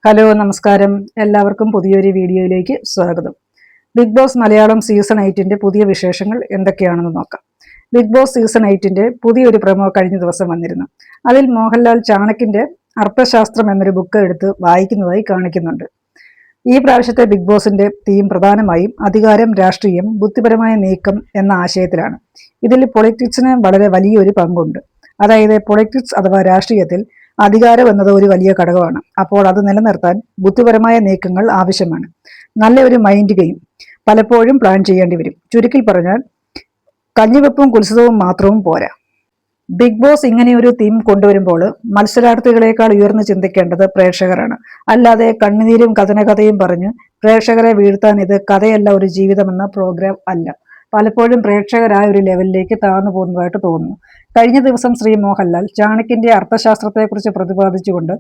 Hello നമസ്കാരം. എല്ലാവർക്കും പുതിയൊരു വീഡിയോയിലേക്ക് സ്വാഗതം. ബിഗ് ബോസ് മലയാളം സീസൺ 8ന്റെ പുതിയ വിശേഷങ്ങൾ എന്തൊക്കെയാണെന്ന് നോക്കാം. ബിഗ് ബോസ് സീസൺ 8ന്റെ പുതിയൊരു പ്രൊമോ കഴിഞ്ഞ ദിവസം വന്നിരുന്നു. അതിൽ മോഹൻലാൽ ചാണക്യന്റെ അർത്ഥശാസ്ത്രം എന്നൊരു ബുക്ക് എടുത്ത് വായിക്കുന്നതായി കാണിക്കുന്നുണ്ട്. ഈ പ്രാവശ്യത്തെ ബിഗ് ബോസിന്റെ തീം പ്രധാനമായും അധികാരം, രാഷ്ട്രീയം, ബുദ്ധിപരമായ നീക്കം എന്ന ആശയത്തിലാണ്. ഇതിൽ പൊളിറ്റിക്സിന് വളരെ വലിയൊരു പങ്കുണ്ട്. അതായത് പൊളിറ്റിക്സ് അഥവാ രാഷ്ട്രീയത്തിൽ അധികാരം എന്നത് ഒരു വലിയ ഘടകമാണ്. അപ്പോൾ അത് നിലനിർത്താൻ ബുദ്ധിപരമായ നീക്കങ്ങൾ ആവശ്യമാണ്. നല്ല ഒരു മൈൻഡ് ഗെയിം പലപ്പോഴും പ്ലാൻ ചെയ്യേണ്ടി വരും. ചുരുക്കി പറഞ്ഞാൽ കഞ്ഞിവെപ്പും കുത്സിതവും മാത്രവും പോരാ. ബിഗ് ബോസ് ഇങ്ങനെയൊരു തീം കൊണ്ടുവരുമ്പോൾ മത്സരാർത്ഥികളെക്കാൾ ഉയർന്നു ചിന്തിക്കേണ്ടത് പ്രേക്ഷകരാണ്. അല്ലാതെ കണ്ണുനീരും കഥനകഥയും പറഞ്ഞ് പ്രേക്ഷകരെ വീഴ്ത്താൻ ഇത് കഥയല്ല, ഒരു ജീവിതമെന്ന പ്രോഗ്രാം അല്ല. പലപ്പോഴും പ്രേക്ഷകരായ ഒരു ലെവലിലേക്ക് താഴ്ന്നു പോകുന്നതായിട്ട് തോന്നുന്നു. കഴിഞ്ഞ ദിവസം ശ്രീ മോഹൻലാൽ ചാണക്യന്റെ അർത്ഥശാസ്ത്രത്തെക്കുറിച്ച് പ്രതിപാദിച്ചുകൊണ്ട്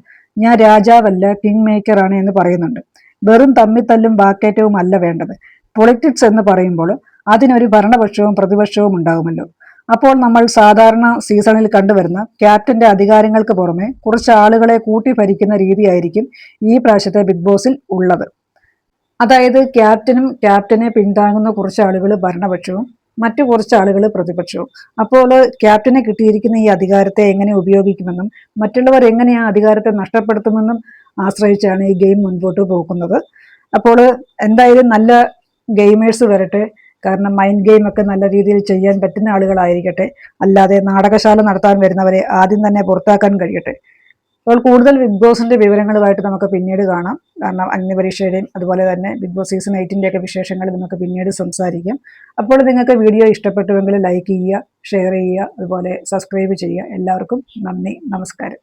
ഞാൻ രാജാവല്ല കിങ് മേക്കർ ആണ് എന്ന് പറയുന്നുണ്ട്. വെറും തമ്മിത്തല്ലും വാക്കേറ്റവും അല്ല വേണ്ടത്. പൊളിറ്റിക്സ് എന്ന് പറയുമ്പോൾ അതിനൊരു ഭരണപക്ഷവും പ്രതിപക്ഷവും ഉണ്ടാകുമല്ലോ. അപ്പോൾ നമ്മൾ സാധാരണ സീസണിൽ കണ്ടുവരുന്ന ക്യാപ്റ്റന്റെ അധികാരങ്ങൾക്ക് പുറമെ കുറച്ച് ആളുകളെ കൂട്ടി ഭരിക്കുന്ന രീതിയായിരിക്കും ഈ പ്രാവശ്യത്തെ ബിഗ് ബോസിൽ ഉള്ളത്. അതായത് ക്യാപ്റ്റനെ പിന്താങ്ങുന്ന കുറച്ച് ആളുകൾ ഭരണപക്ഷവും മറ്റു കുറച്ച് ആളുകൾ പ്രതിപക്ഷവും. അപ്പോൾ ക്യാപ്റ്റന് കിട്ടിയിരിക്കുന്ന ഈ അധികാരത്തെ എങ്ങനെ ഉപയോഗിക്കുമെന്നും മറ്റുള്ളവർ എങ്ങനെ ആ അധികാരത്തെ നഷ്ടപ്പെടുത്തുമെന്നും ആശ്രയിച്ചാണ് ഈ ഗെയിം മുൻപോട്ട് പോകുന്നത്. അപ്പോൾ എന്തായാലും നല്ല ഗെയിമേഴ്സ് വരട്ടെ. കാരണം മൈൻഡ് ഗെയിം ഒക്കെ നല്ല രീതിയിൽ ചെയ്യാൻ പറ്റുന്ന ആളുകളായിരിക്കട്ടെ. അല്ലാതെ നാടകശാല നടത്താൻ വരുന്നവരെ ആദ്യം തന്നെ പുറത്താക്കാൻ കഴിയട്ടെ. അപ്പോൾ കൂടുതൽ ബിഗ് ബോസിന്റെ വിവരങ്ങളുമായിട്ട് നമുക്ക് പിന്നീട് കാണാം. കാരണം അഗ്നിപരീക്ഷയുടെയും അതുപോലെ തന്നെ ബിഗ് ബോസ് സീസൺ 8ന്റെ ഒക്കെ വിശേഷങ്ങൾ നമുക്ക് പിന്നീട് സംസാരിക്കാം. അപ്പോൾ നിങ്ങൾക്ക് വീഡിയോ ഇഷ്ടപ്പെട്ടുവെങ്കിൽ ലൈക്ക് ചെയ്യുക, ഷെയർ ചെയ്യുക, അതുപോലെ സബ്സ്ക്രൈബ് ചെയ്യുക. എല്ലാവർക്കും നന്ദി, നമസ്കാരം.